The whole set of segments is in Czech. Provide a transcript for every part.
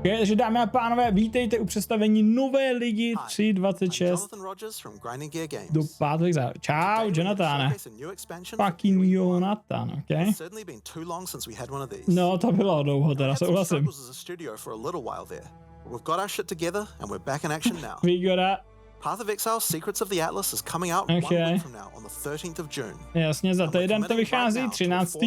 Takže dámy a pánové, vítejte u představení nové ligy 3.26 do Path of Exile. Čau, Jonathane. Fucking Jonathan, ok? No, to bylo dlouho, teda souhlasím. Výgoda. Path of Exile Secrets of the Atlas is coming out 1 week from now on the 13th of June. Jasně, za týden to vychází 13.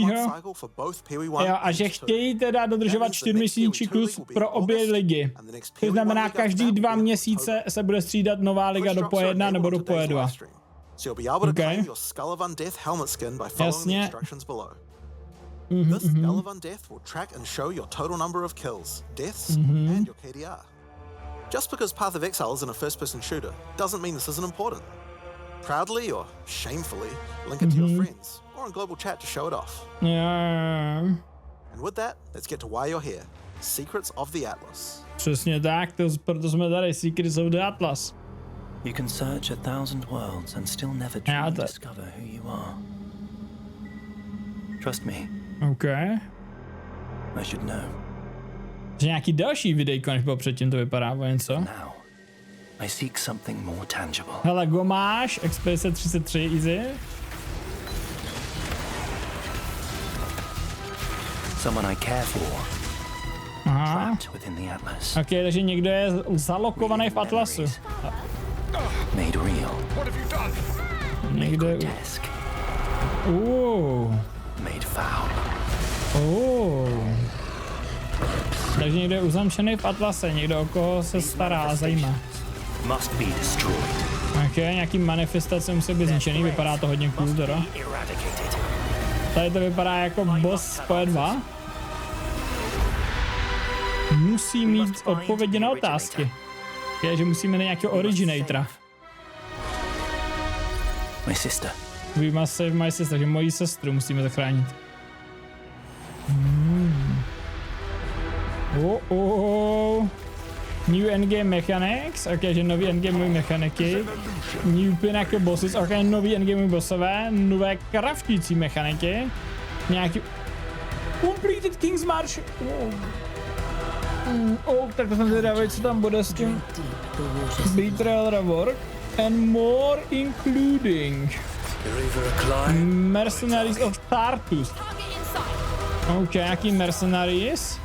Jo, a že chtějí teda dodržovat 4měsíční cyklus pro obě ligy. To znamená, každý 2 měsíce se bude střídat nová liga do PoE 1 nebo do PoE 2. Okay. Jasně. This Skull of Undeath will track and show your total number of kills, deaths, and your KDR. Just because Path of Exile isn't a first-person shooter doesn't mean this isn't important. Proudly or shamefully, link it to your friends or in global chat to show it off. And with that, let's get to why you're here. Secrets of the Atlas. Přesně tak, proto jsme tady, Secrets of the Atlas. You can search 1,000 worlds and still never truly discover who you are. Trust me. Okay. I should know. Že nějaký další videjko, než bylo předtím, to vypadá o něco. I seek something more tangible. Hele, go máš, Expedice 33, easy. Someone I care for. Aha. Trapped within the Atlas. Ok, takže někdo je zalokovaný v Atlasu. Made real. Někdo je... Made foul. Takže někdo je uzamčený v Atlase, někdo o koho se stará a zajímá. Ok, nějaký manifestace musí být zničený, vypadá to hodně cool, teda. Tady to vypadá jako boss z PoE 2. Musí mít odpovědi na otázky. Je, že musíme na nějakého originatora. My sister. We must save my sister, takže moji sestru musíme zachránit. New endgame mechanics, ok, že nový endgame mechaniky. New pinnacle bosses, ok, nový endgame bossové, nové craftící mechaniky. Nějaký... Completed King's March. Tak to jsem zvědavý, co tam bude s tím. Betrayal Reward. And more including Mercenaries of Tartus. Ok, nějaký Mercenaries,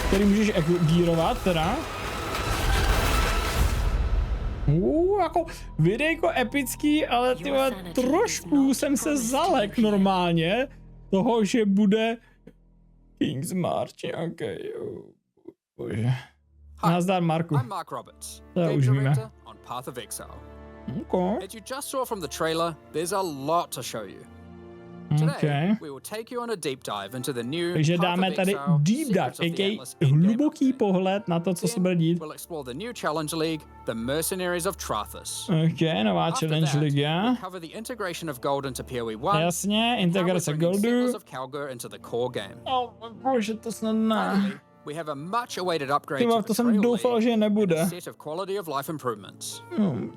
který můžeš gírovat teda. Jako videjko epický, ale tyhle trošku jsem se zalek normálně toho, že bude King's March, ok, bože. Nazdar, Marku. To už víme. Okay. As you just saw from the trailer, there's a lot to show you. Today, we will take you on a deep dive into the new Takže dáme tady deep dive, hluboký pohled na to, co se bude dít. We'll explore the new Challenge League, the Mercenaries of Trathus. Ok, nová Challenge Liga. We'll cover the integration of gold into PoE 1. Jasně, integrace goldu. Of Calgar into the core game. Oh, bože, to snad ne. We have a much awaited upgrade to jsem doufal, že nebude.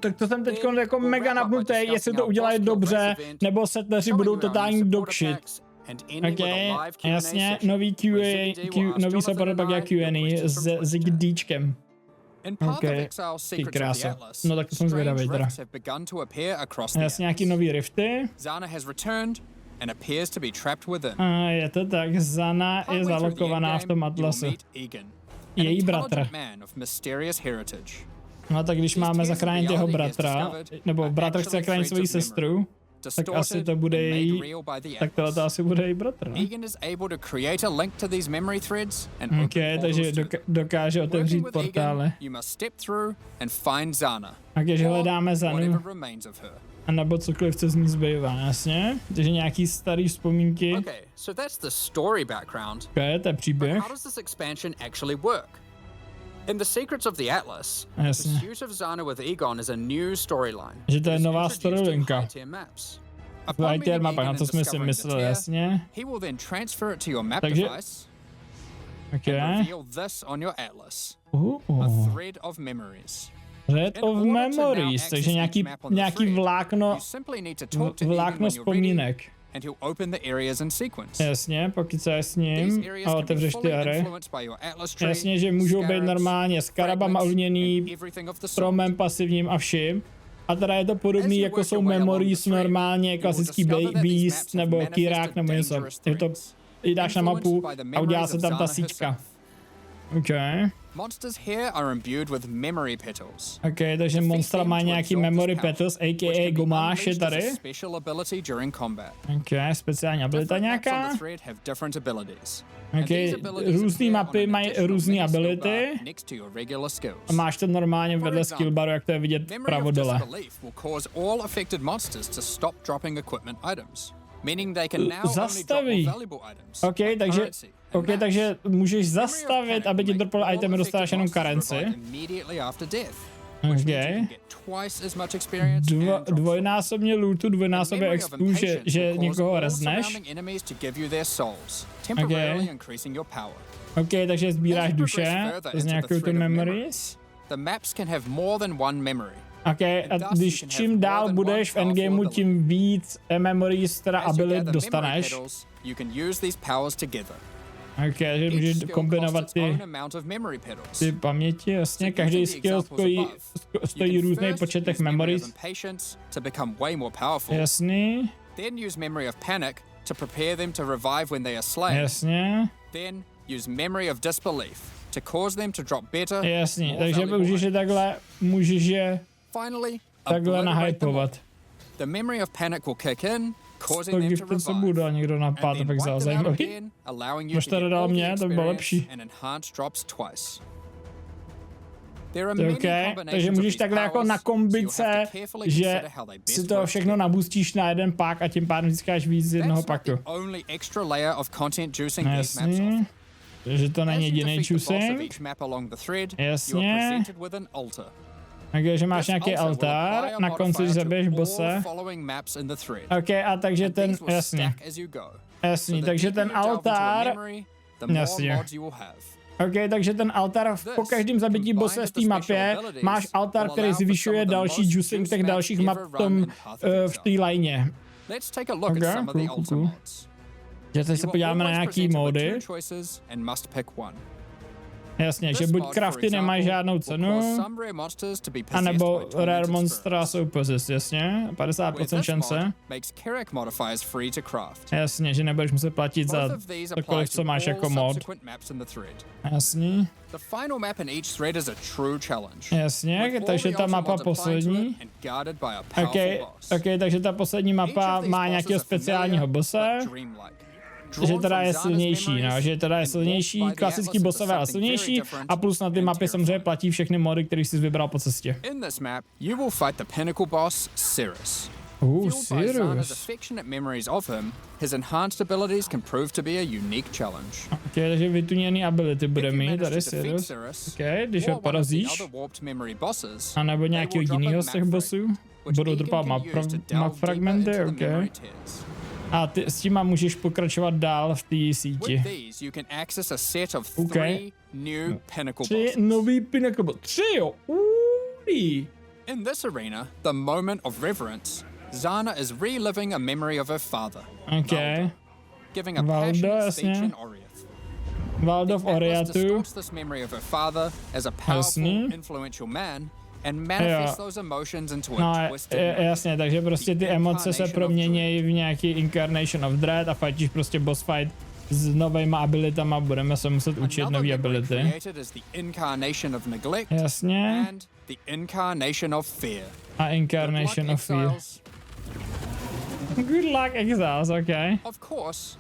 Tak to jsem teď jako mega napnutý, jestli to udělají dobře, nebo setleři budou totální dogshit. Ok, jasně, nový nový support pak je Q&A s GDčkem. Ok, ty krása. No tak to jsem zvědavý teda. Jasně, nějaký nový rifty. And appears to be trapped within. Je to tak, Zana je zalokovaná v tom Atlasu. Její bratr. No tak když máme zachránit jeho bratra, nebo bratr chce zachránit svoji sestru, tak asi to bude její, tak tohle asi bude její bratr, ne? Ok, takže dokáže otevřít portály. Takže hledáme Zanu. A nebo cokoliv, co z ní zbývá, jasně? Takže nějaký starý vzpomínky. Okay, so that's the story background. Okay, to je příběh. How does this expansion actually work? In the Secrets of the Atlas, jasně. the pursuit of Zana with Egon is a new storyline. Že to je nová storylinka. V high-tier mapách, na to jsme si mysleli, jasně. He will then transfer it to your map takže... device okay. And reveal this on your Atlas. A thread of memories. Thread of Memories, takže nějaký vlákno vzpomínek. and he'll open the areas in sequence. Jasně, pokud se s ním These a areas can be otevřeš ty fully hry. influenced by your atlas tree, Jasně, že můžou být scarabs, normálně s karabama fragments, ovlněný, and everything of the sort. stromem pasivním a vším. A teda je to podobný, jako jsou memories normálně, klasický Beast nebo Kirák nebo něco. Je to, dáš na mapu a udělá se tam ta síťka. OK. Monsters here are imbued with memory petals. OK, takže monstra má nějaký memory petals, a.k.a. Gomáš je tady. OK, speciální abilita nějaká. OK, různý mapy mají různý ability. A máš to normálně vedle skill baru, jak to je vidět vpravo dole. Zastaví. OK, takže můžeš zastavit, aby ti dropl itemy, dostáváš jenom karenci. OK. Dvojnásobně lootu, dvojnásobně expu, že někoho rezneš. OK, takže sbíráš duše z nějakou tu memories. OK, a když čím dál budeš v endgameu, tím víc memories, teda abilit dostaneš. OK, že můžeš kombinovat ty paměti, jasně, každý skill stojí různý početech memories. Jasný. Jasně. Jasně, takže můžeš je takhle nahypovat. To gifted se bude dal někdo na Path of Exile, zajímavý. Možná to dodal mě, to by bylo lepší. OK, takže můžeš takhle jako na kombice, že si to všechno nabustíš na jeden pak a tím pádem získáš víc z jednoho paku. Jasně. Takže to není jediný juicing. Jasně. Takže máš nějaký altár, na konci, když zabiješ bosse. OK, a takže ten, jasně. Jasně, takže ten altár, jasně. OK, takže ten altár po každém zabití bosse v té mapě máš altár, který zvyšuje další juicing těch dalších map v té lajně. OK, cool. Že teď se podíváme na nějaký módy. Jasně, že buď crafty nemají žádnou cenu, anebo rare monstra jsou possessed, jasně, 50% šance. Jasně, že nebudeš muset platit za cokoliv, co máš jako mod. Jasně. Jasně, takže ta mapa poslední. OK, takže ta poslední mapa má nějakého speciálního bosse. Že teda je silnější, no, že teda je silnější, klasický bossové a silnější a plus na ty mapy samozřejmě platí všechny mody, které jsi vybral po cestě. Sirius. OK, takže vytuněný ability bude mít tady Sirius. OK, když ho porazíš, anebo nějakého jiného z těch bossů, budou dropovat map fragmenty, OK. A ty s tím můžeš pokračovat dál v té síti. OK. 3 nový pinnacle boss. 3 jo. In this arena, the moment of reverence, Zana is reliving a memory of her father. OK. Giving a passionate speech in Oriath. Valdo v Oriathu. This memory of her father as a powerful, influential man. And manifest those emotions into a twisted jasně, takže prostě ty emoce se proměnějí v nějaký Incarnation of Dread a fightíš prostě boss fight s novejma abilitama, budeme se muset učit nový ability. Jasně. A Incarnation of Fear. Good luck, Exiles, OK. Of course,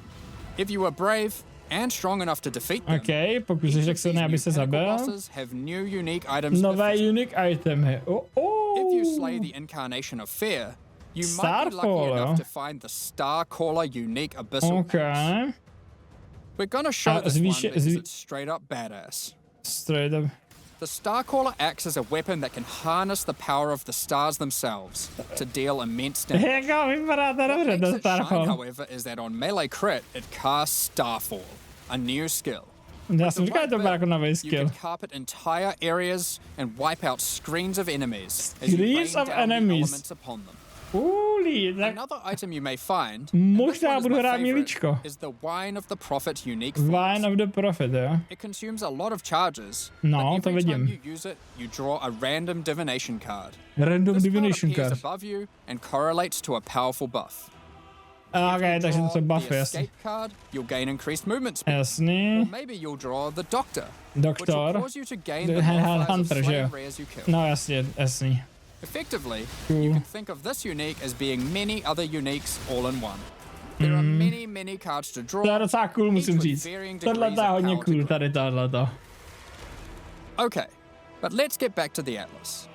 if you are brave and strong enough to defeat them. OK, pokud jsi tak silný, aby se zabil. Nové unique itemy. If you slay the Incarnation of Fear, you might be lucky enough to find the Starcaller unique abyssal. Okay. We're gonna show this one because it's straight up badass. Straight up. The Starcaller acts as a weapon that can harness the power of the stars themselves to deal immense damage. What makes it shine, however, is that on melee crit, it casts Starfall, a new skill. Já jsem říkal, to byl jako nový skill. You can carpet entire areas and wipe out screens of enemies Screens of enemies. milý, tak Another item you may find, možná budu hrát milíčko. is the Wine of the Prophet unique Wine of the Prophet, jo? It consumes a lot of charges, No, but to every time vidím. you use it, you draw a random divination card. Random This divination card card. appears above you and correlates to a powerful buff. Ok, takže to jsou buffy, the jasný. escape card, you'll gain increased movement speed. Jasný. Or maybe you'll draw the Doctor, which Doktor. will cause you to gain the Hunter, modifiers of že jo? slain rares you kill. No jasně, jasný. Effectively, you can think of this unique as being many other uniques all in one. There are many cards to draw. To je docela cool, musím each with říct. varying Tohle degrees je of hodně power to cool, grow. tady tohleto. Okay, but let's get back to the Atlas.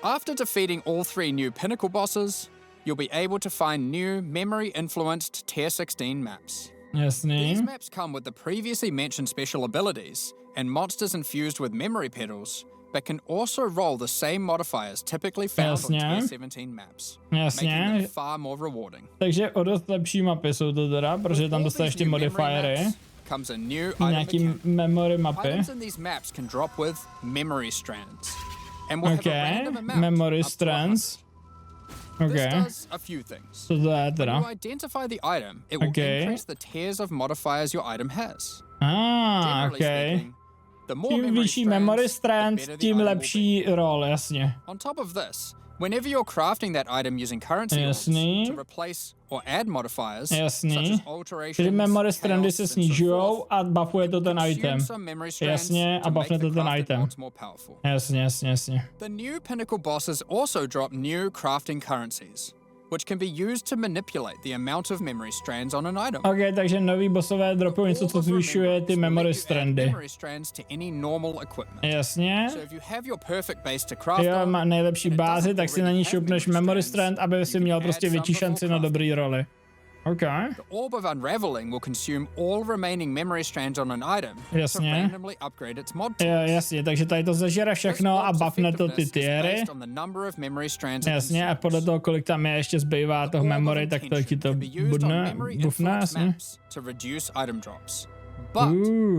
After defeating all 3 new pinnacle bosses, you'll be able to find new memory-influenced Tier 16 maps. Jasný. These maps come with the previously mentioned special abilities and monsters infused with memory pedals, but can also roll the same modifiers typically found on Jasně. Tier 17 maps, Jasně. making them far more rewarding. Takže o dost lepší mapy jsou to teda, protože tam All dostaneš these ty new memory modifiery. maps comes a new item Nějaký mechanic. memory mapy. Items in these maps can drop with memory strands, and will have a Ok, random amount memory up to 100. strands. This Ok, does a few things. co to je When teda? you identify the item, it will Okay. increase the tiers of modifiers your item has. Ah, Generally ok. speaking, the more Tím memory vyšší strands, memory the strand, better the tím item will lepší roll, jasně. be. On top of this, whenever you're crafting that item using currency orbs Jasný. to replace or add modifiers, Jasný. such as alterations, Takže memory strandy chaos, se and so snižujou forth, a buffuje to ten consume item. some memory strands Jasně, a to make buffne the to ten crafted item. mods more powerful. Jasně, jasně, jasně. The new pinnacle bosses also drop new crafting currencies, which can be used to manipulate the amount of memory strands on an item. Ok, takže nový bossové dropují něco, co zvyšuje ty memory strandy. Memory strands to any normal equipment. Jasně. So if you have your perfect base to craft Jo, on, má nejlepší and it bázi, doesn't tak si na already ní have šoupneš memory memory strands, strand, aby you si can měl add prostě some větší before šanci na crafting. dobrý roli. Ok, The Orb of Unraveling will consume all remaining memory strands on an item Jasně. to randomly upgrade its mod jo, tiers. jasně, takže tady to zažere všechno a buffne to ty tiery. based on the number of memory strands it Jasně, a consumes. podle toho, kolik tam je, ještě zbývá toho The Orb of memory, tak to ti to Intention can be used on budne, memory buffne, influenced jasně. maps to reduce item drops. But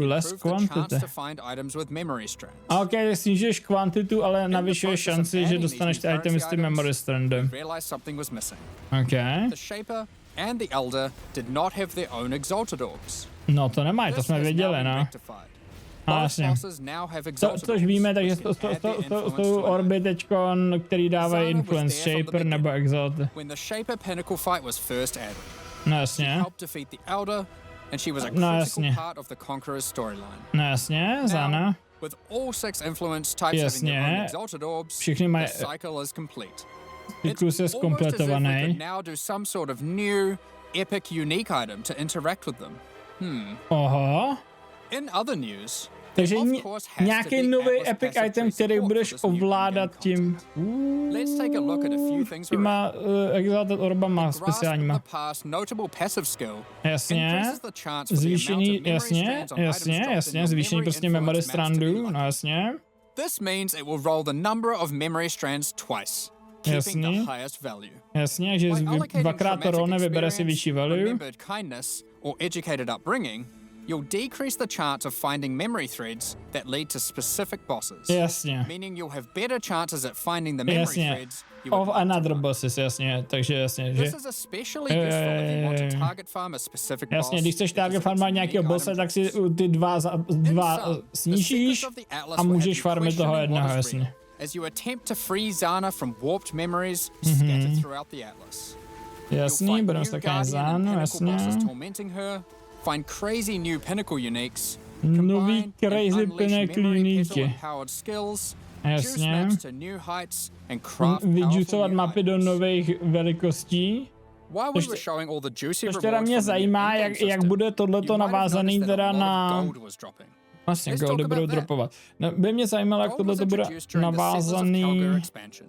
Less improve the chance quantity. to find items with memory strands. Ok, snižuješ kvantitu, ale navyšuješ process of šanci, že adding dostaneš these ty new itemy s currency tím memory items, strandem. Realize something was missing. Ok, The Shaper and the Elder did not have their own exalted orbs. no to nemají, to This jsme has now věděli, been no. rectified. A Both jasně. bosses now have exalted Což víme, orbs, takže which can add their influence jsou to an orby teďkon, který dávají Zana was influence there from the shaper nebo beginning. exalt. When the Shaper Pinnacle fight was first added, No she jasně, helped defeat the Elder, and she was a No, critical jasně. part of the Conqueror's storyline. no jasně, Now, Zana. with all 6 influence types having their Jasně. own exalted orbs, Všichni mají- the cycle is complete. Cyklus je It's almost as if we zkompletovaný. could now do some sort of new, epic, unique item to interact with them. Oho, In other news, takže there of course has to nějaký be nový Atlas epic passive item, tree který support budeš for this new in-game ovládat tím content. Let's take a look at a few things těma exalted orbama Grasp of speciálníma. the past notable passive skill Jasně, increases the chance for the amount zvýšení, of memory jasně, strands on items jasně, dropped in jasně, your zvýšení memory prostě memory influence maps to be strandů, lucky. no jasně. This means it will roll the number of memory strands twice, keeping Jasný. the highest value. Jasně, že By allocating dvakrát to traumatic rolne, vybere si experience, vyšší value. remembered kindness, or educated upbringing, you'll decrease the chance of finding memory threads that lead to specific bosses. Jasně, Meaning you'll have better chances at finding the memory jasně. threads you would Of like to another find. bosses, jasně, takže jasně, že... This is especially useful if you want to target farm a specific boss. Jasně, když chceš target because of farmovat its nějakého unique bosse, item tak si drops. ty dva In sum, snížíš the secrets of the Atlas a will have můžeš you farmit toho questioning jednoho, what is real, jasně. as you attempt to free Zana from warped memories scattered throughout the Atlas. You'll Jasný, find budeme new se také Guardian and záno, Pinnacle jasně. bosses tormenting her, find crazy new Pinnacle uniques, Nový combine crazy and unleash Pinnacle memory uniky. petal empowered skills, juice Jasně. maps to new heights, and craft Vyjucovat powerful new mapy do items. nových velikostí. While we were showing all the juicy Což rewards teda mě from the new zajímá, in-game jak system, bude tohleto you might have navázaný noticed that teda a lot of na... gold was dropping. Vlastně, Let's goldy talk budou about that. dropovat. No, by mě zajímalo, jak Gold was tohleto bude introduced during the Settlers of navázaný... Calgary expansion.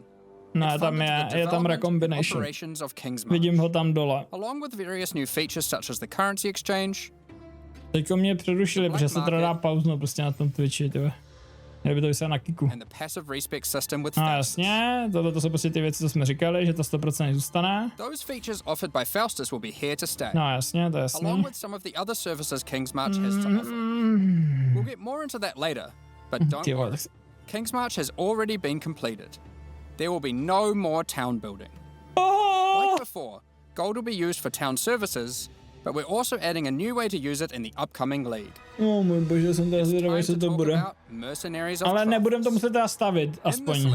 Ne, It tam funded the je tam development and recombination. operations of Kingsmarch, Vidím ho tam dole. along with various new features such as the currency exchange. Teďko mě přerušili, protože se teda dá pauznout prostě na tom Twitchi, tyhle. Měli by to vysát na kiku. And the passive respec system with No Faustus. jasně, tohle jsou prostě ty věci, co jsme říkali, že to 100% zůstane. Those features offered by Faustus will be here to stay, No jasně, to je jasný. along with some of the other services Kingsmarch has to offer. We'll get more into that later, but don't Ty vole, worry. tak Kingsmarch has already been completed. There will be no more town building. Oh! Like before, gold will be used for town services, but we're also adding a new way to use it in the upcoming league. Oh můj bože, jsem teda zvědavý, co to bude. Ale nebudem to muset teda stavit, aspoň.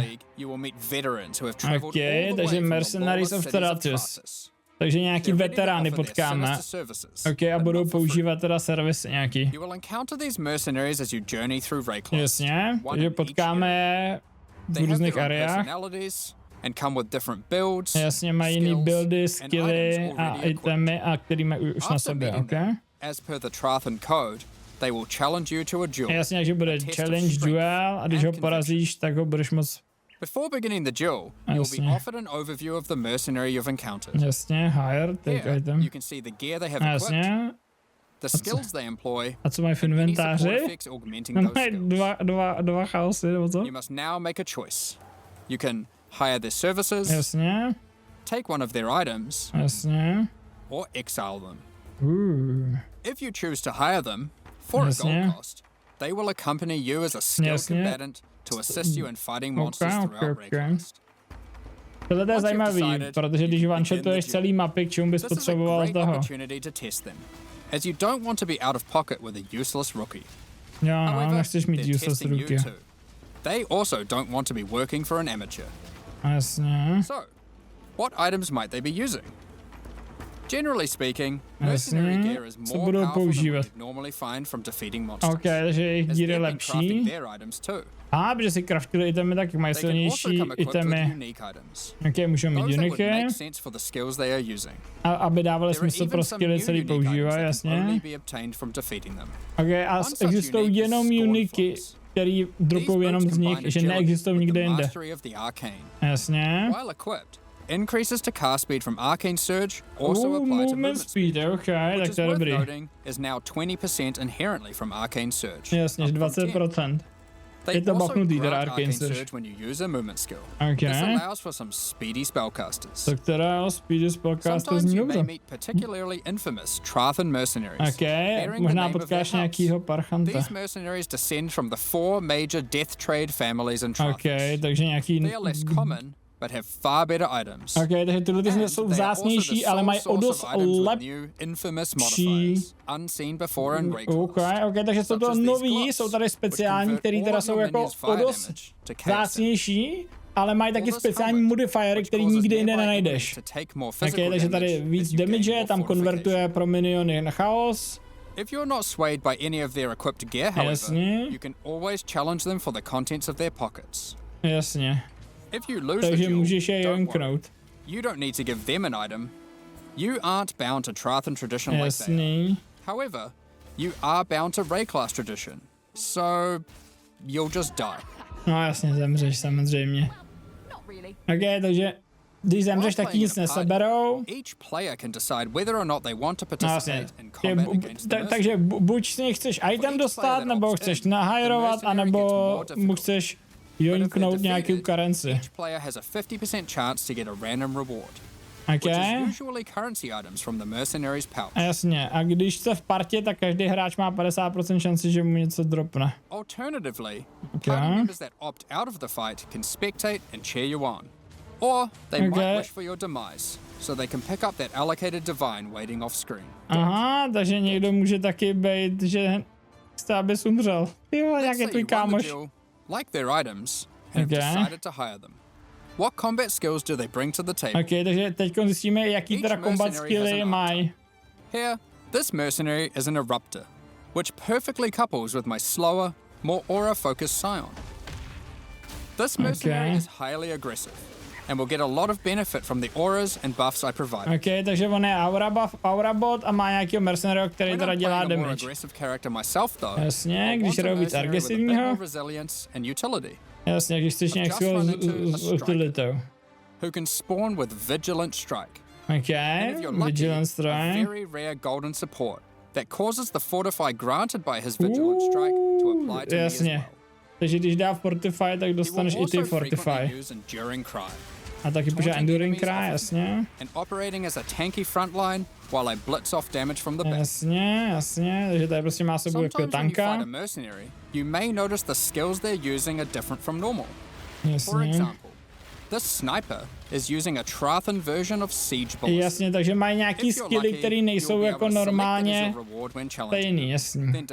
Okay, takže Mercenaries of Tratus. Takže nějaký veterány potkáme. Ok, a budou používat teda servisy nějaký. Jasně, takže potkáme je v různých areách. Jasně, mají jiný buildy, skilly a itemy, a který mají už na sobě, ok? Jasně, že bude challenge duel a když ho porazíš, tak ho budeš moc... Before beginning the duel, you'll be offered an overview of the mercenary you've encountered. Jasně, hire, take item. You can see the gear they have equipped, the skills they employ, a co mají v inventáři? Mají dva chaosy, nebo co? You must now make a choice. You can hire their services, jasně, take one of their items, jasně, or exile them. If you choose to hire them for a gold cost, they will accompany you as a skilled combatant to assist you in fighting monsters throughout Reaquest. Tohle je zajímavý, protože když one-shotuješ celý mapy, k čemu bys potřeboval toho. As you don't want to be out of pocket with a useless rookie. Jo, no, nechceš mít useless rookie. They also don't want to be working for an amateur. Jasně. So, what items might they be using? Generally speaking, mercenary gear is more powerful than what you'd normally find from defeating monsters. Ok, takže jejich gear je lepší. Protože si craftili itemy, tak mají silnější itemy. Ok, můžou mít uniky. A aby dávali smysl pro skilly, celý používají, jasně. Ok, a existují jenom uniky, který dropou jenom z nich, že neexistují nikde jinde. Jasně. Increases to cast speed from Arcane Surge also apply to movement speed, okay, which is worth noting is now 20% inherently from Arcane Surge. Jasně, 20%. Je to bachnutý, teda Arcane Surge when you use a movement skill. Okay. This allows for some speedy spellcasters. Tak teda speedy spellcasters sometimes you may meet particularly infamous Trathan mercenaries. Okay, možná potkáš nějakýho parchanta. These mercenaries descend from the 4 major death trade families in Trathan. Okay, takže nějaký... They are less common, but have far better items. Ok, takže tyhle ty jsou vzácnější, ale mají o dost lepší. Ok, takže jsou to noví, jsou tady speciální, který teda jsou jako o dost vzácnější, ale mají taky speciální modifiery, který nikdy jinde nenajdeš. Ok, takže tady víc damage, tam konvertuje pro miniony na chaos. If you're not swayed by any of their equipped gear, however, you can always challenge them for the contents of their pockets. Jasně. If you lose takže the duel, můžeš je joinknout. You don't need to give them an item. You aren't bound to Trathan tradition like that. However, you are bound to Ray class tradition, so you'll just die. No jasně, zemřeš samozřejmě. Ok, takže když zemřeš, tak nic neseberou. Each player can decide whether or not they want to participate in combat against them. Takže buď si chceš item dostat, nebo chceš nahajrovat, anebo mu chceš joinknout nějakou currency. Each player has a 50% chance to get a random reward. Okay. Which is usually currency items from the mercenaries' pouch. Jasně, a když jste v partě, tak každý hráč má 50% šanci, že mu něco dropne. Alternatively, party members that opt out of the fight can spectate and cheer you on. Or they might wish for your demise, so they can pick up that allocated divine waiting off screen. Aha, takže někdo může taky být, že chce, abys umřel. Jo, jak je tvůj kámoš. Like their items, and have decided to hire them. What combat skills do they bring to the table? Okay, takže teď zjistíme, jaký teda combat skilly mají. Here, this mercenary is an eruptor, which perfectly couples with my slower, more aura-focused scion. This mercenary is highly aggressive, and will get a lot of benefit from the auras and buffs I provide. Okay, takže on je aura buff, aura bot a má nějakého mercenaria, který teda dělá damage. Jasně, když hraju víc agresivního. Jasně, když chceš nějak s utilitou. Who can spawn with vigilant strike. Okay, vigilant strike. Very rare golden support that causes the fortify granted by his vigilant strike to apply to me as well. Takže když dá fortify, tak dostaneš i ty fortify. A taky používá enduring cry, jasně. And operating as a tanky frontline while I blitz off damage from the back. Jasně, jasně, takže tady prostě má sebou jako tanka. You may notice the skills they're using are different from normal. Jasně. For example, This sniper is using a Trathan version of siege bullets. Jasně, takže mají nějaký skilly, které nejsou jako normálně stejný, jasně.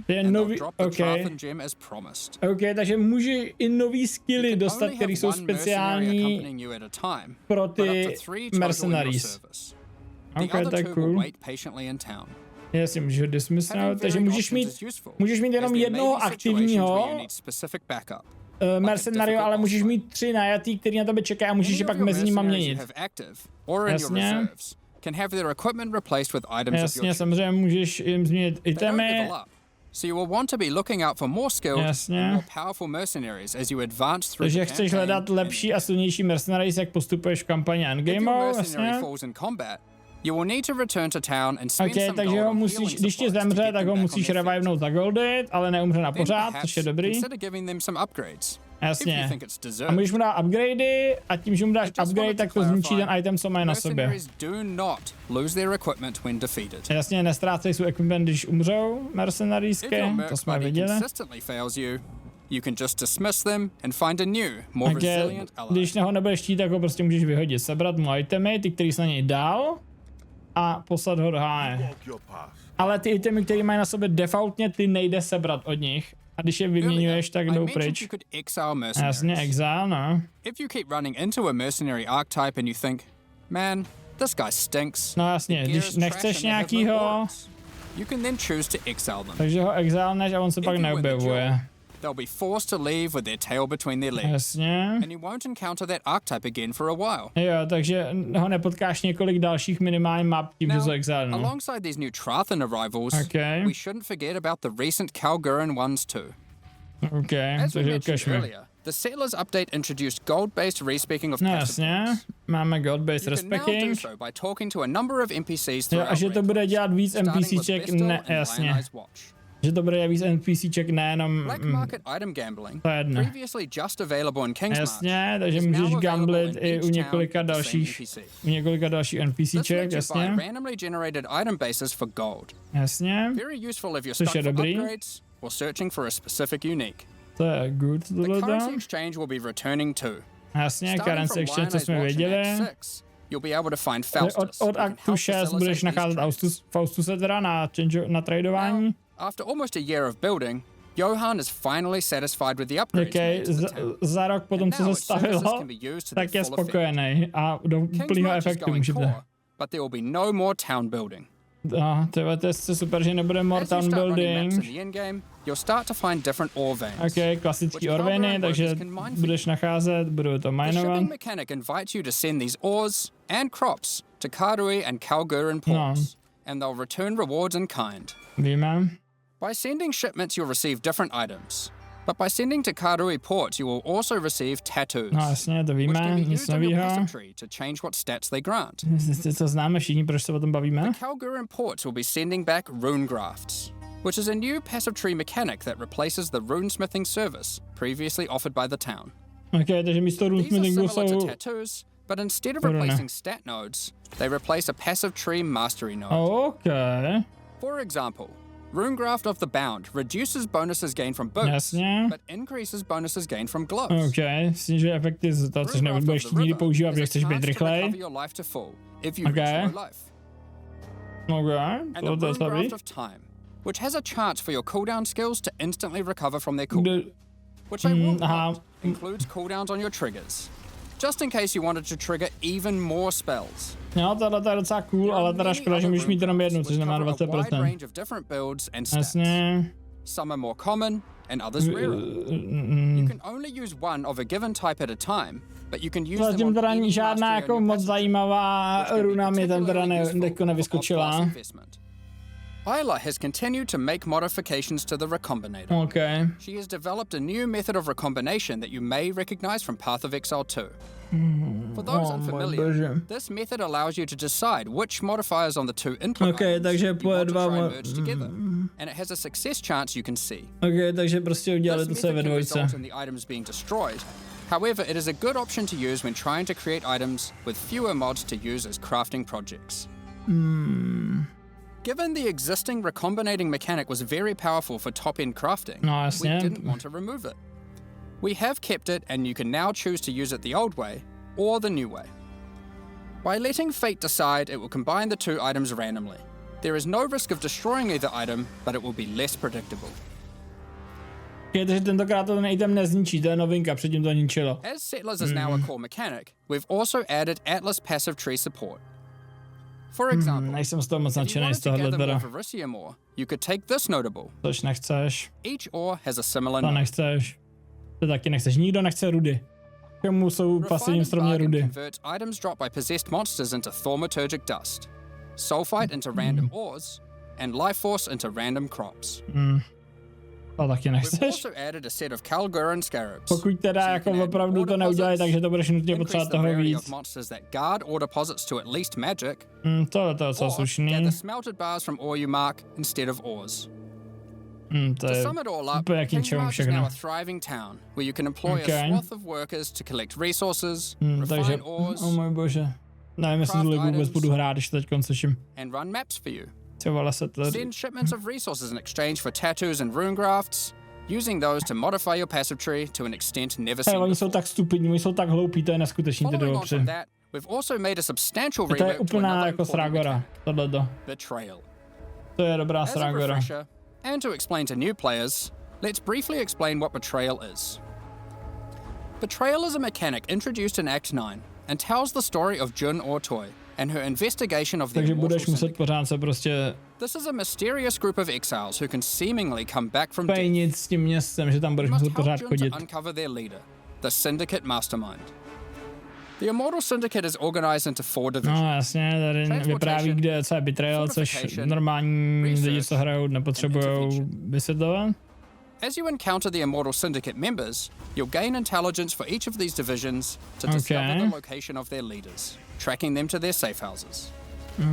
To je nový, OK, takže může i nový skilly dostat, které jsou speciální pro ty mercenaries. OK, to je cool. Jasně, můžeš ho dismissnout, takže můžeš mít jenom jednoho aktivního mercenario, ale můžeš mít 3 najatý, který na tebe čekají a můžeš je pak mezi nimi měnit. Jasně. Jasně, samozřejmě můžeš jim změnit itemy. So you will want to be looking out for more skilled, more powerful mercenaries as you advance through the campaign. Takže chceš hledat lepší a silnější mercenaries, jak postupuješ v kampani endgameu, jasně. You will need to return to town and spend some takže ho musíš, když ti zemře, tak ho musíš revivenout za goldit, ale neumře na pořád, což je dobrý. Jasně. A můžeš mu dát upgradey a tím, že mu dáš upgrade, tak to zničí ten item, co mají na sobě. Jasně, nestrácej svůj equipment, když umřou mercenariesky, to jsme viděli. Když ho nebudeš chtít, tak ho prostě můžeš vyhodit. Sebrat mu itemy, ty, který jsi na něj dal, a poslat ho do háje. Ale ty itemy, které mají na sobě defaultně, ty nejde sebrat od nich. A když je vyměňuješ, tak jdou pryč. Jasně, exile, no. No jasně, když nechceš nějakýho, takže ho exilneš a on se pak neobjevuje. They'll be forced to leave with their tail between their legs. Jasně. And you won't encounter that archetype again for a while. Jo, takže ho nepotkáš několik dalších minimálních map tím, že jsou exileno. Alongside these new Trathan arrivals, we shouldn't forget about the recent Kalgurin ones too. As we mentioned earlier, the Settlers update introduced gold-based respeaking of jasně, máme gold-based respecking. By talking to a number of NPCs a že to bude dělat víc NPCček, ne, jasně. Že to bude víc NPCček, nejenom... to je jedno. Jasně, takže můžeš gamblit i u několika dalších NPCček, jasně. Jasně, což je dobrý. To je good, tohleto. Jasně, currency exchange, co jsme věděli. Od aktu 6 budeš nacházet Faustuse teda na tradování. After almost a year of building, Johan is finally satisfied with the upgrades. Za rok potom, co se stavilo, tak je spokojený a do plného efektu můžete. But there will be no more town building. To je super, že nebude more town building. Ok, klasický orveny, takže budeš nacházet, budou to minovat. The mechanic invites you to send these ores and crops to Karui and Kalgurin ports, and they'll return rewards in kind. Víme. By sending shipments, you'll receive different items. But by sending to Karui ports, you will also receive tattoos. No jasně, to víme, nic novýho. To change what stats they grant. To známe všichni, proč se o tom bavíme. The Kalgurin ports will be sending back rune grafts, which is a new passive tree mechanic that replaces the runesmithing service previously offered by the town. Okay, takže místo runesmithingu jsou tattoos, but instead of replacing stat nodes, they replace a passive tree mastery node. Okay. For example, Runegraft of the Bound reduces bonuses gained from boots, but increases bonuses gained from gloves. Okay, snižuje efekty z toho, což nebudeš nikdy používat, protože chceš být rychlej. Okay. Okay, to je slabý. Which has a chance for your cooldown skills to instantly recover from their cooldown. Which I will includes cooldowns on your triggers. Just in case you wanted to trigger even more spells. Jo, tohle je docela cool, ale teda škoda, že můžeš mít jenom jednu, což znamená 20%. Jasně. Some are more common and others rarer. You can only use one of a given type at a time, but you can use them on zatím teda žádná jako moc zajímavá runa mi tam teda nevyskočila. Isla has continued to make modifications to the recombinator. Okay. She has developed a new method of recombination that you may recognize from Path of Exile 2. For those unfamiliar, this method allows you to decide which modifiers on the two input items you want to try and merge together, and it has a success chance you can see. Okay, takže prostě udělali to se ve dvojce. In the items being destroyed. However, it is a good option to use when trying to create items with fewer mods to use as crafting projects. Given the existing recombinating mechanic was very powerful for top-end crafting, we didn't want to remove it. We have kept it, and you can now choose to use it the old way or the new way. By letting fate decide, it will combine the two items randomly. There is no risk of destroying either item, but it will be less predictable. Takže tentokrát to ten item nezničí, to je novinka, předtím to ničilo. As Settlers is now a core mechanic, we've also added Atlas passive tree support. For example, nejsem z toho moc if you nadšený z wanted to tohohle gather teda. more Varisium ore, you could take this notable. Tož nechceš. Each ore has a similar To node. nechceš. To taky nechceš. Nikdo nechce rudy. Komu jsou pasivním stromě rudy? Converts items dropped by possessed monsters into thaumaturgic dust, sulfite into random ores, and life force into random crops. To taky We've nechceš. also added a set of Kalguran scarabs. Pokud teda jako opravdu to neudělají, takže to budeš nutně potřebovat toho víc. Monsters that guard ore deposits to at least magic. Tohle to je docela Or slušný. gather smelted bars from ore you mark instead of ores. To To je sum it all up, úplně k King's ničemu March is všechno. now a thriving town where you can employ Okay. a swath of workers to collect resources, Takže, refine ores, oh můj bože. Nevím, jestli craft tu ligu vůbec items. budu hrát, když to teď slyším. and run maps for you. Ty vole se to... Send shipments of resources in exchange for tattoos and rune grafts, using those to modify your passive tree to an extent never Hej, seen oni jsou before. tak stupidní, oni jsou tak hloupí, to je neskutečný ty Following on dobře. from that, we've also made a substantial To je rework to úplná another jako important srágora, mechanic, tohleto. betrayal. To je dobrá As a srágora. refresher, and to explain to new players, let's briefly explain what betrayal is. Betrayal is a mechanic introduced in Act 9 and tells the story of Jun Ortoy and her investigation of the Takže Immortal budeš muset Syndicate. pořád se prostě This is a mysterious group of exiles who can seemingly come back from death. pejnit s tím městem, že tam budeš You must muset help pořád Jun chodit. to uncover their leader, the Syndicate Mastermind. The Immortal Syndicate is organized into 4 divisions. No jasně, tady vypráví, kde co je betrayal, což normální lidi, co hrajou, nepotřebujou vysvětlovat. As you encounter the Immortal Syndicate members, you'll gain intelligence for each of these divisions to discover the location of their leaders, tracking them to their safe houses.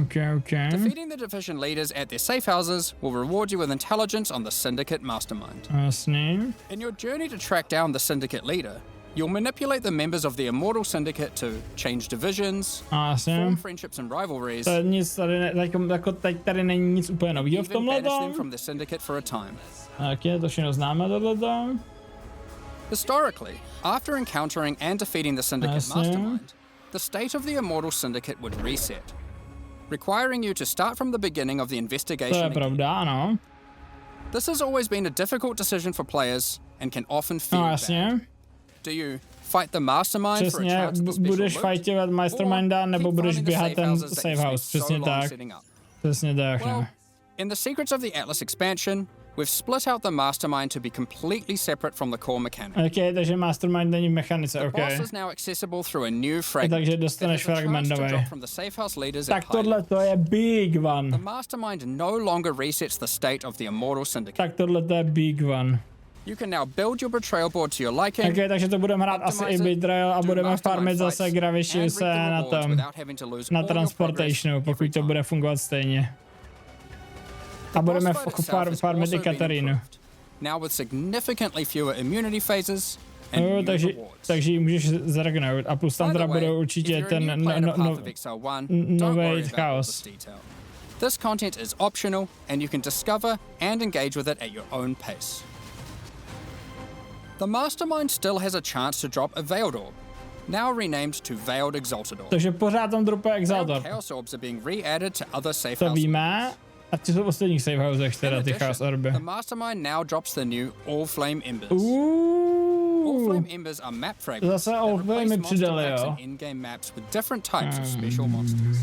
Okay. Defeating the division leaders at their safe houses will reward you with intelligence on the Syndicate Mastermind. Jasně. In your journey to track down the Syndicate leader, you'll manipulate the members of the Immortal Syndicate to change divisions, Jasně. form friendships and rivalries, To je nic tady, jako teď tady není nic úplně novýho v even tomhle banish them tom. from the Syndicate for a time. Tak je, to všechno známe tohleto. Historically, after encountering and defeating the Syndicate Jasně. Mastermind, the state of the Immortal Syndicate would reset, requiring you to start from the beginning of the To investigation je again. pravda, ano. This has always been a difficult decision for players and can often feel No bad. jasně. Do you fight the Mastermind for a Přesně, chance at the special budeš loot, fightovat Masterminda, or nebo keep budeš finding the běhat safe ten houses that safe you house, spent přesně so long tak. setting up? Přesně tak, Well, no. in the Secrets of the Atlas expansion, we've split out the Mastermind to be completely separate from the core mechanic. Ok, takže Mastermind není v mechanice, The ok. boss is now accessible through a new fragment. Takže dostaneš that has a fragment chance to nový. drop from the safe house leaders Tak at high tohle to je big The one. Mastermind no longer resets the state of the Immortal Syndicate. Tak tohle to je big one. You can now build your betrayal board to your liking, Ok, takže to budeme hrát asi i Betrayal a do budeme Mastermind farmit fights, zase and Gravitiuse reap the na rewards tom, without having to lose na all your Transportationu, progress pokud every to time. bude fungovat stejně. The A budeme boss fight itself has farmit i also been Katarínu. improved, now with significantly fewer immunity phases and No, new takže rewards. ji můžeš zaregnout. A plus tam By the teda way, budou if určitě you're a ten new player to Path of Exile 1, don't nový worry about all chaos. this detail. This content is optional and you can discover and engage with it at your own pace. The Mastermind still has a chance to drop a Veiled Orb, now renamed to Veiled Exalted Orb. Takže pořád tam dropuje Veiled Exaltor. Chaos Orbs are being re-added to other safe To houses. víme. A ty jsou v ostatních safe housech, In teda ty addition, Chaos Orby. the Mastermind now drops the new All Flame Embers. All Uuuu. Flame Embers are map fragments Zase that All Flame replace mi monster přidali, packs jo. and in-game maps with different types of special monsters.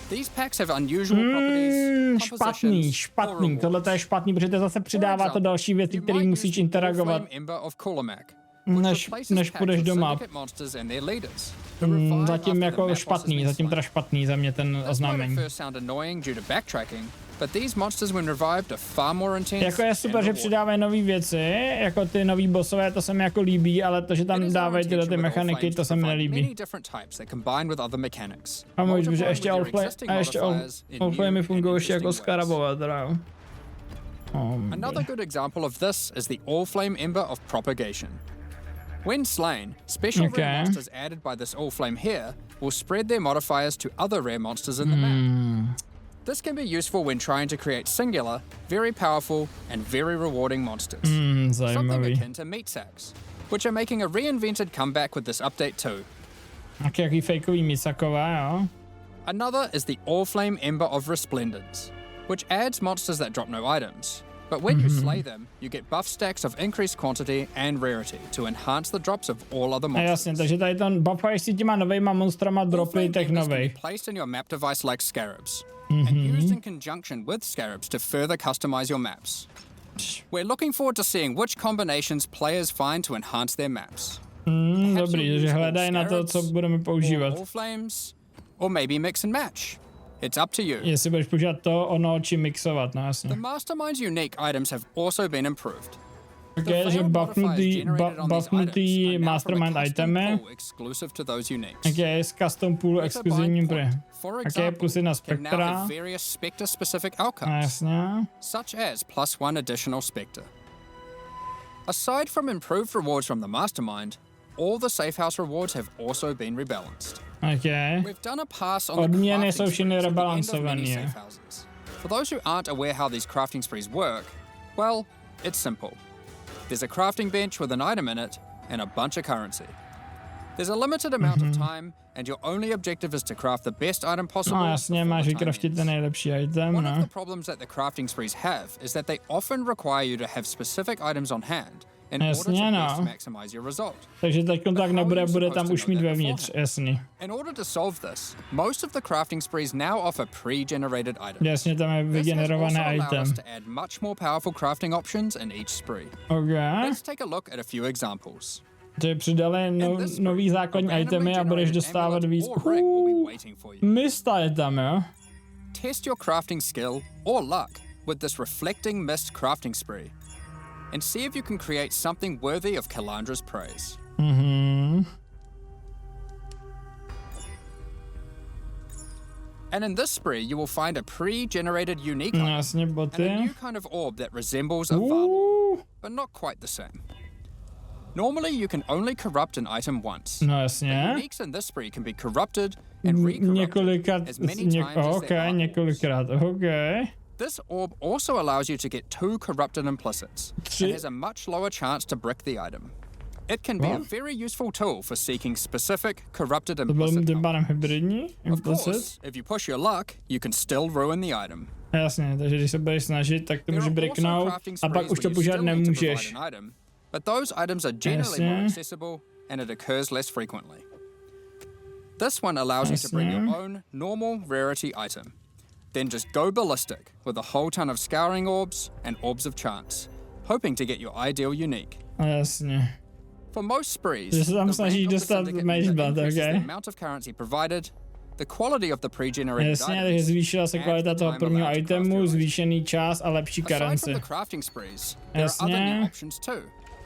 These packs have unusual properties, compositions, Špatný. or Tohle rewards. je špatný, protože to zase přidává to další věci, You které might musíš use the interagovat, All Flame Ember of Kulamak, which než replaces packs půjdeš with do map. syndicate monsters and their leaders, who revive Zatím after the jako map boss has špatný, been zatím slain. teda špatný za mě ten This might oznámení. at first sound annoying due to backtracking, but these monsters when revived are far more intense. Jako je super, and že rewarding. přidávají nové věci, jako ty nový bossové, to se mi jako líbí, ale to, že It tam is our dávají tyhle ty intention with All mechaniky, Flames to to se mi provide nelíbí. many different types that combine with other mechanics. A můžu, že multiplying ještě with All their Flame, existing a ještě modifiers in All new Flame and fungují ještě jako interesting ways. skarabové, teda jo. Another good example of this is the All Flame Ember of Propagation. When slain, special Okay. rare monsters added by this All Flame here will spread their modifiers to other rare monsters in the map. This can be useful when trying to create singular, very powerful, and very rewarding monsters. Something Zajímavý. akin to meat sacks, which are making a reinvented comeback with this update too. Jaký fakeový misakové, jo? Another is the All-Flame Ember of Resplendence, which adds monsters that drop no items. But when you slay them, you get buff stacks of increased quantity and rarity to enhance the drops of all other monsters. Jasně, takže tady ten buffuješ si těma novejma monstrama dropy těch nových. Placed in your map device like scarabs, and used in conjunction with scarabs to further customize your maps. We're looking forward to seeing which combinations players find to enhance their maps. Dobrý, takže hledají na to, co budeme používat. All flames, or maybe mix and match. It's up to you. Jestli budeš používat to, ono, či mixovat, no jasně. The Mastermind's unique items have also been improved. Okay, že buffnutý Mastermind itemy. Okay, s custom pool exkluzivním pro. Okay, plus jedna spektra. Jasně. Such as +1 additional spectre. Aside from improved rewards from the Mastermind, all the safe house rewards have also been rebalanced. Okay. We've done a pass on odměny jsou všechny rebalancovaný. For those who aren't aware how these crafting sprees work, well, it's simple. There's a crafting bench with an item in it and a bunch of currency. There's a limited amount of time and your only objective is to craft the best item possible. No jasně, máš vykraftit ten nejlepší item, One of the problems that the crafting sprees have is that they often require you to have specific items on hand in order to best maximize your result. Takže teď tak nebude, bude tam už mít vevnitř, jasný. In order to solve this, most of the crafting sprees now offer pre-generated items. Jasně, tam je vygenerovaný item. To add much more powerful crafting options in each spree. Okay. Let's take a look at a few examples. Že přidali nový základní itemy a budeš dostávat víc. Mist je tam, jo? Test your crafting skill or luck with this reflecting mist crafting spree and see if you can create something worthy of Kalandra's praise. And in this spree, you will find a pre-generated unique item and a new kind of orb that resembles a Valor, but not quite the same. Normally, you can only corrupt an item once. No jasně. Uniques in this spree can be corrupted and re-corrupted as many times as they are. Několikrát, okay. This orb also allows you to get 2 corrupted implicits and has a much lower chance to brick the item. It can be a very useful tool for seeking specific corrupted implicit combos. Of course, if you push your luck, you can still ruin the item. Jasně, takže když se budeš snažit, tak to může bricknout a pak už to používat nemůžeš. But those items are generally more accessible and it occurs less frequently. This one allows you to bring your own normal rarity item. Then just go ballistic with a whole ton of scouring orbs and orbs of chance, hoping to get your ideal unique. Jasně. For most sprees, že se tam snaží dostat magebot, the amount of currency provided, the quality of the pre-generated jasně, takže zvýšila se kvalita toho prvního itemu, zvýšený čas a lepší currency. Jasně.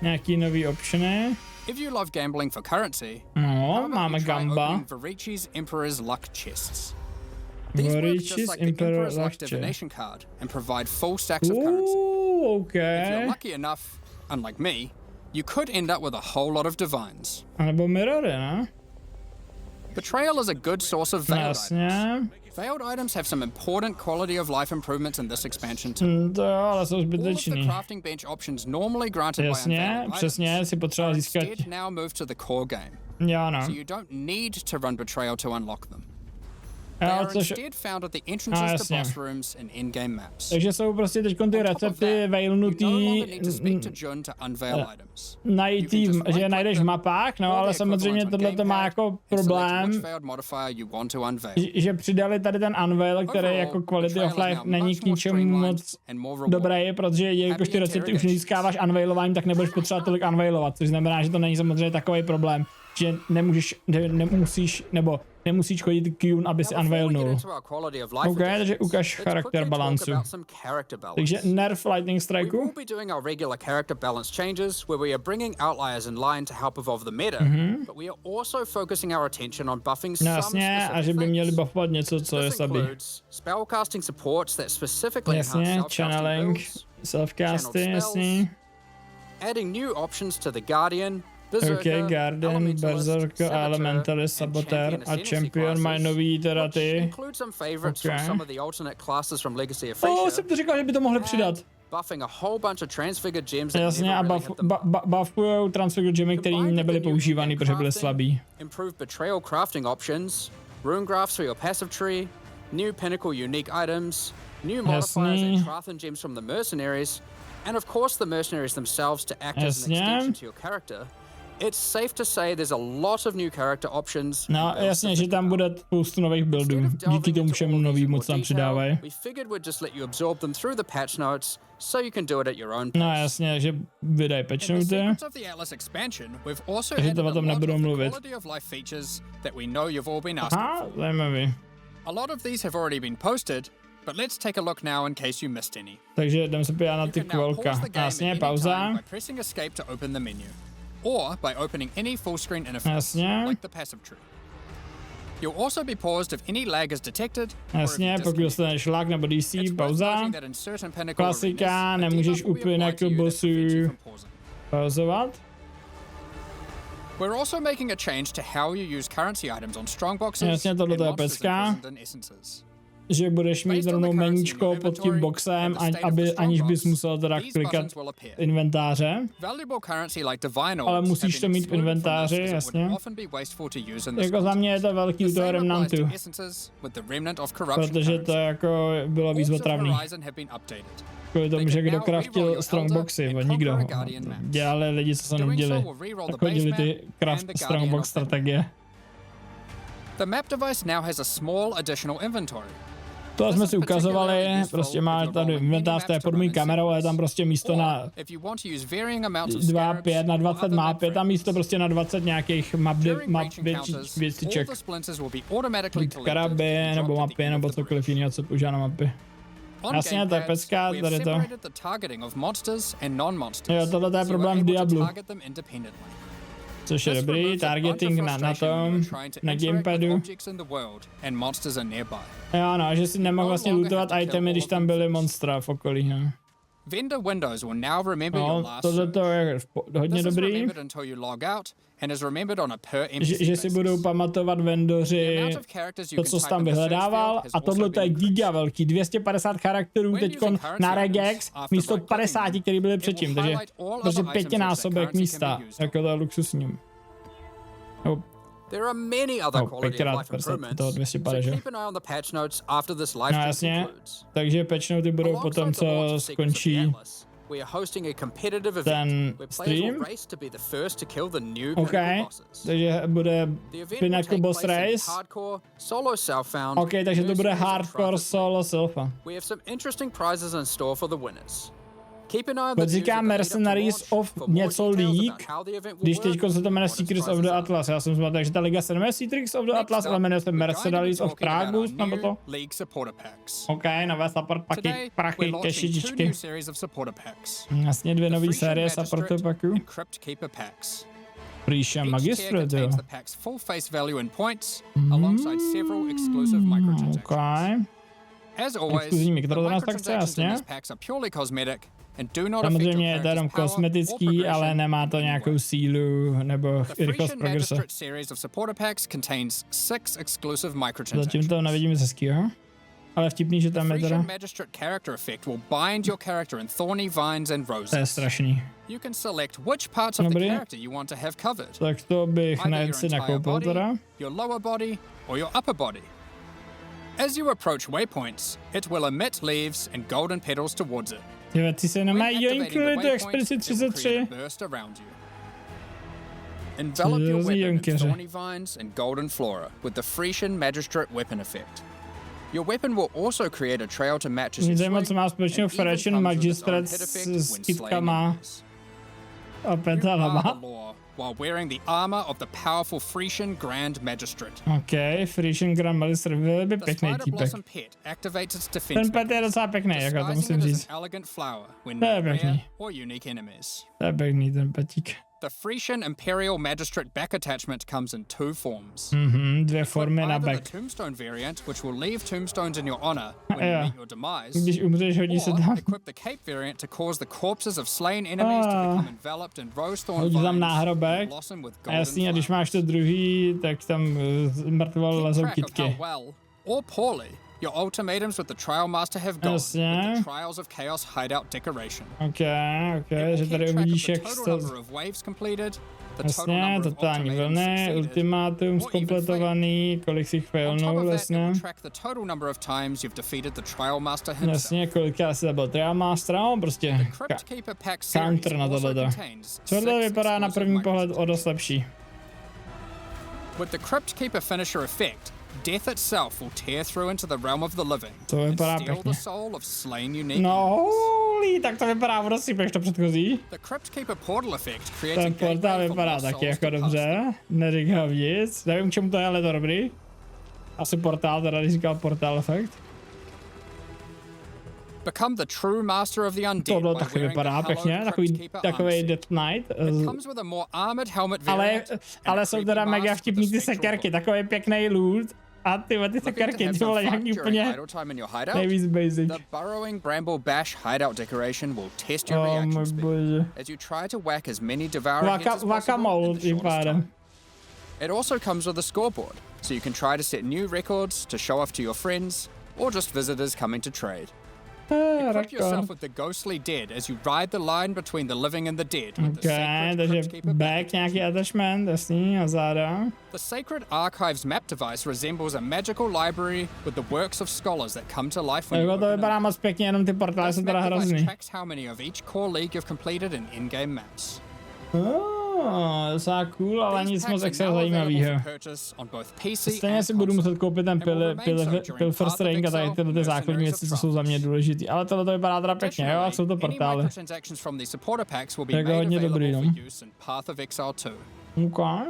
Nějaký nový optiony. If you love gambling for currency, no, máme gamba. Varici's Emperor's Luck chests. These work just like the Emperor's Luck divination card and provide full stacks of currency. Okay. If you're lucky enough, unlike me, you could end up with a whole lot of divines. Nebo mirory, ne? Betrayal is a good source of veiled items. Veiled items have some important quality of life improvements in this expansion too. To jo, ale jsou zbytečný. All of the crafting bench options normally granted by unveiled přesně, si potřeba získat. Instead now move to the core game. Jo, no. So you don't need to run Betrayal to unlock them. They are instead found at the entrances to boss rooms and in-game maps. Takže jsou prostě teď ty recepty veilnutý najít, že je najdeš v mapách, no ale samozřejmě tohle to má jako problém, že přidali tady ten unveil, který jako quality of life není k ničemu moc dobrý, protože jelikož ty recepty už nezískáváš unveilováním, tak nebudeš potřebovat tolik unveilovat, což znamená, že to není samozřejmě takový problém, že nemusíš chodit Q, aby si unveilnul. OK, takže ukaž charakter balancu. Takže nerf Lightning Strikeu. We will be doing our regular character balance changes where we are bringing outliers in line to help evolve the meta, but we are also focusing our attention on buffing some jasně, a že by měli buffovat něco, co je slabý. Spellcasting supports that specifically jasně, channeling, selfcasty, jasně. Adding new options to the Guardian, OK, Guardian, Berserker, Elementalist, Saboteur a Champion mají nový teda ty. OK. Jsem to říkal, že by to mohli přidat. Jasně, a buffujou transfigure gemy, které nebyly používány, protože byly slabý. Improved betrayal crafting options, rune graphs for your passive tree, new pinnacle unique items, new modifiers and Crathan gems from the mercenaries, and of course the mercenaries themselves to act as an extension to your character. It's safe to say there's a lot of new character options. No, jasně, že tam bude spoustu nových buildů. Díky tomu všemu nový moc tam přidávají. We figured we'd just let you absorb them through the patch notes, so you can do it at your own pace. No, jasně, že vydají patch noty. Takže to o tom nebudou mluvit. Aha, zajímavý. A lot of these have already been posted, but let's take a look now in case you missed any. Takže jdem se podívat na ty kvolka. Jasně, pauza. By pressing escape to open the menu, or by opening any full screen interface, like the passive tree. You'll also be paused if any lag is detected. Jasně, pokud dostaneš lag nebo DC, pauza. Klasika, nemůžeš úplně jako bossu pauzovat. We're also making a change to how you use currency items on strongboxes. Jasně, tohle je pecka. Že budeš mít rovnou meníčko pod tím boxem, aniž bys musel teda klikat inventáře. Ale musíš to mít v inventáři, jasně. Jako za mě je to velký u toho Remnantu. Protože to jako bylo víc otravný. Kvůli tomu, že kdo craftil strongboxy, bo nikdo. Dělali lidi, co se neuděli. Tak hodili ty craft strongbox strategie. The map device now has a small additional inventory. To jsme si ukazovali, prostě má tady inventář, to je pod mým kamerou, ale je tam prostě místo na 2, 5, na 20 map, je tam místo prostě na 20 nějakých map věciček. Karaby, nebo mapy, nebo cokoliv jiného, co používá na mapy. Jasně, to je pecka, tady to. Jo, tohle je problém v Diablu. Což je dobrý, targeting na tom, na gamepadu. Jo, no, že si nemohl vlastně lootovat itemy, když tam byly monstra v okolí, no. No, tohle je hodně dobrý. Že si budou pamatovat vendoři to, co jsi tam vyhledával, a tohle je giga velký, 250 charakterů teďkon na regex místo 50, který byly předtím, takže prostě 5násobek místa, jako to je luxusním. There are many other quality of life improvements, so keep an eye on the patch notes after this live stream concludes. Takže patch noty budou potom, co skončí ten stream. OK, takže bude Pinnacle Boss Race. OK, takže to bude Hardcore Solo Selfa. Teď říká Mercenaries of něco League, když teďko se to jmenuje Secrets of the Atlas. Já jsem zmínil, takže ta liga se jmenuje Secrets of the Atlas, ale jmenuje se Mercenaries of Pragus, nebo to? OK, nové support paky, prachy, kešičičky. Jasně, 2 nové série support paků. Príša magistru, jo. OK. Exkluzivní mikrotransakce, jasně. Samozřejmě je to jenom kosmetický, ale nemá to nějakou sílu nebo rychlost progrese. Zatím to nevidíme ze skýho, ale vtipný, že tam je teda. To je strašný. Dobrý. Tak to bych si nakoupil teda. As you approach waypoints, it will emit leaves and golden petals towards it. Ty se nemají joinkli do Expedici 33. Envelop your weapon in thorny vines and golden flora with the Frisian Magistrate weapon effect. Your weapon will also create a trail to match as zajímavé, co má společného Frisian Magistrate s kytkama a petalama. While wearing the armor of the powerful Frisian Grand Magistrate. OK, Frisian Grand Magistrate, byl by pěkný týpek. Ten pet je docela pěkný, jako to musím říct. To je pěkný. To je pěkný, ten petík. The Frisian Imperial Magistrate back attachment comes in 2 forms. 2 formy na back. The tombstone variant, which will leave tombstones in your honor when you meet your demise. Když umřeš, hodí se tam. Equip the cape variant to cause the corpses of slain enemies to become enveloped in rose thorn vines. Hodí tam náhrobek. A jasný, a když máš to druhý, tak tam mrtvol lezou kytky. Or poorly, Your ultimatums with the Trial Master have gone with the Trials of Chaos hideout decoration. Okay, že tady uvidíš, jak to... Vlastně, totální vlny, ultimátum zkompletovaný, kolik si jich failnul vlastně. Jasně, kolikrát si zabil Trial Mastera, no prostě counter na tohleto. Tohle vypadá na první pohled o dost lepší. With the Crypt Keeper finisher effect, death itself will tear through into the realm of the living and steal the soul of slain unique. No, tak to vypadá v rozsypeš to předchozí. The Crypt Keeper portal effect creates ten portál vypadá taky jako dobře, neříkám nic, nevím k čemu to je, ale to dobrý. Asi portál, teda když říkal portál efekt. Become the true master of the undead. Tohle taky vypadá pěkně, takový Death Knight. Ale jsou teda mega vtipný ty sekerky, takový pěkný loot. A ty sekerky, ty vole, nějaký úplně nejvíc basic. The burrowing bramble bash hideout decoration will test your reaction speed as you try to whack as many devouring hits as possible in the shortest time. It also comes with a scoreboard, so you can try to set new records to show off to your friends or just visitors coming to trade. Equip yourself with the ghostly dead as you ride the line between the living and the dead with the sacred Crypt Keeper back nějaký attachment, jasný, a záda. The Sacred Archives map device resembles a magical library with the works of scholars that come to life when you open to vypadá moc pěkně, jenom ty portály jsou teda hrozný. This map device tracks how many of each core league you've completed in in-game maps. Docela cool, ale nic moc extra zajímavého. Stejně si budu muset koupit ten Pilfer String a tady tyhle základní věci, co jsou za mě důležitý. Ale tohle to vypadá teda pěkně, jo, jsou to portály. Tak hodně dobrý, no. Okay.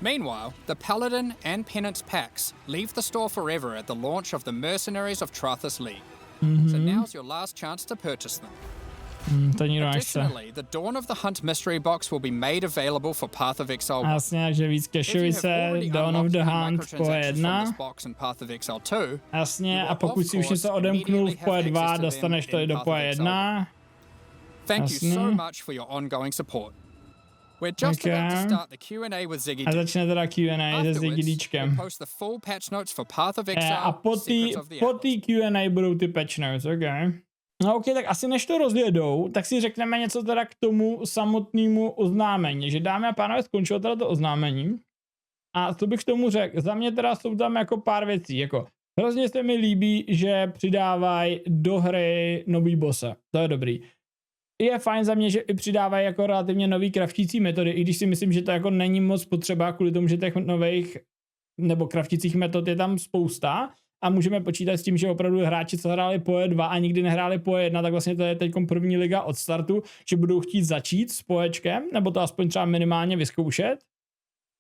Meanwhile, the Paladin and Penance packs leave the store forever at the launch of the Mercenaries of Trathis League. So now's your last chance to purchase them. Additionally, the Dawn of the Hunt mystery box will be made available for Path of Exile 1. Jasně, že víc cashuj se, Dawn of the Hunt v poje 1. Jasně, a pokud si už něco odemknul v poje 2, dostaneš to i do poje 1. Thank you so much for your ongoing support. We're just about to start the Q&A with Ziggy. A začne teda Q&A se Ziggydíčkem. A po té Q&A budou ty patch notes, okay. No ok, tak asi než to rozjedou, tak si řekneme něco teda k tomu samotnému oznámení, že dámy a pánové, skončilo teda to oznámení a co bych k tomu řekl, za mě teda jsou tam jako pár věcí, jako hrozně se mi líbí, že přidávají do hry nový bosse, to je dobrý. Je fajn za mě, že i přidávají jako relativně nový kraftící metody, i když si myslím, že to jako není moc potřeba kvůli tomu, že těch nových nebo kraftících metod je tam spousta. A můžeme počítat s tím, že opravdu hráči, co hráli poje 2 a nikdy nehráli poje 1, tak vlastně to je teď první liga od startu, že budou chtít začít s poječkem, nebo to aspoň třeba minimálně vyzkoušet.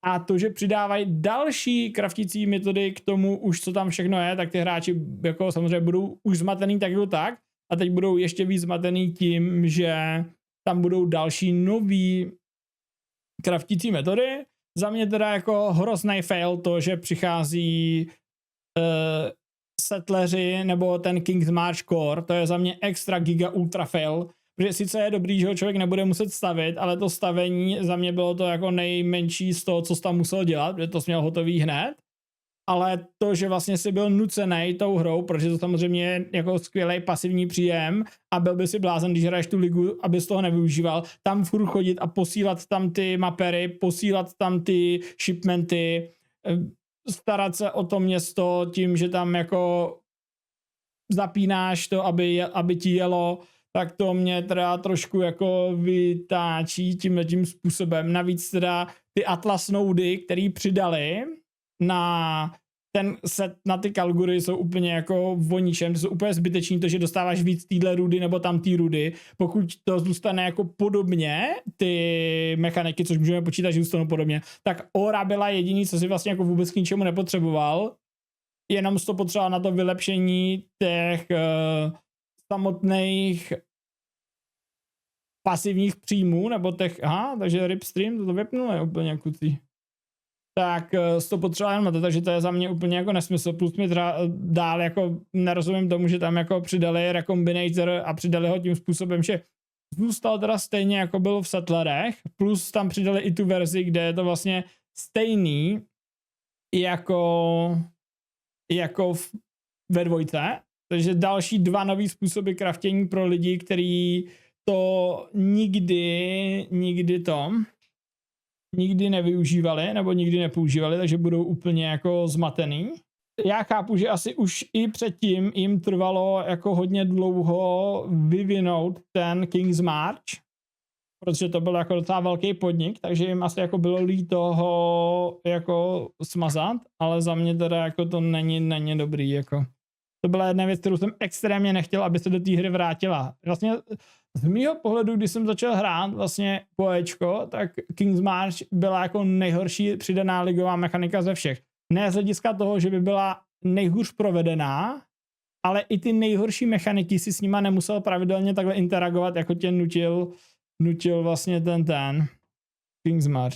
A to, že přidávají další kraftící metody k tomu už, co tam všechno je, tak ty hráči jako samozřejmě budou už zmatený tak jako tak. A teď budou ještě víc zmatený tím, že tam budou další nový kraftící metody. Za mě teda jako hrozný fail to, že přichází settleři nebo ten King's March Core, to je za mě extra giga ultra fail, protože sice je dobrý, že ho člověk nebude muset stavit, ale to stavení za mě bylo to jako nejmenší z toho, co jsi tam musel dělat, protože to jsi měl hotový hned, ale to, že vlastně si byl nucený tou hrou, protože to samozřejmě je jako skvělý pasivní příjem a byl by si blázen, když hraješ tu ligu, abys toho nevyužíval, tam furt chodit a posílat tam ty mapery, posílat tam ty shipmenty, starat se o to město tím, že tam jako zapínáš to, aby ti jelo, tak to mě teda trošku jako vytáčí tímhletím způsobem. Navíc teda ty Atlas nody, který přidali na ten set, na ty Kalgury, jsou úplně jako o ničem, to jsou úplně zbyteční, to, že dostáváš víc týhle rudy nebo tam tý rudy, pokud to zůstane jako podobně, ty mechaniky, což můžeme počítat, že zůstanou podobně, tak Ora byla jediný, co si vlastně jako vůbec k ničemu nepotřeboval, jenom to potřeboval na to vylepšení těch samotných pasivních příjmů, nebo těch, takže Ripstream, to vypnul, je úplně kucí. Tak to potřeba jenom na to, takže to je za mě úplně jako nesmysl, plus mi dál jako nerozumím tomu, že tam jako přidali Recombinator a přidali ho tím způsobem, že zůstal teda stejně jako byl v Settlerech, plus tam přidali i tu verzi, kde je to vlastně stejný jako v ve 2. Takže další 2 nový způsoby craftění pro lidi, kteří to nikdy nevyužívali nebo nikdy nepoužívali, takže budou úplně jako zmatený. Já chápu, že asi už i předtím jim trvalo jako hodně dlouho vyvinout ten King's March, protože to byl jako docela velký podnik, takže jim asi jako bylo líto ho jako smazat, ale za mě teda jako to není dobrý, jako. To byla jedna věc, kterou jsem extrémně nechtěl, aby se do té hry vrátila. Vlastně z mýho pohledu, když jsem začal hrát vlastně poečko, tak King's March byla jako nejhorší přidaná ligová mechanika ze všech. Ne z hlediska toho, že by byla nejhůř provedená, ale i ty nejhorší mechaniky si s nima nemusel pravidelně takhle interagovat, jako tě nutil vlastně ten King's March.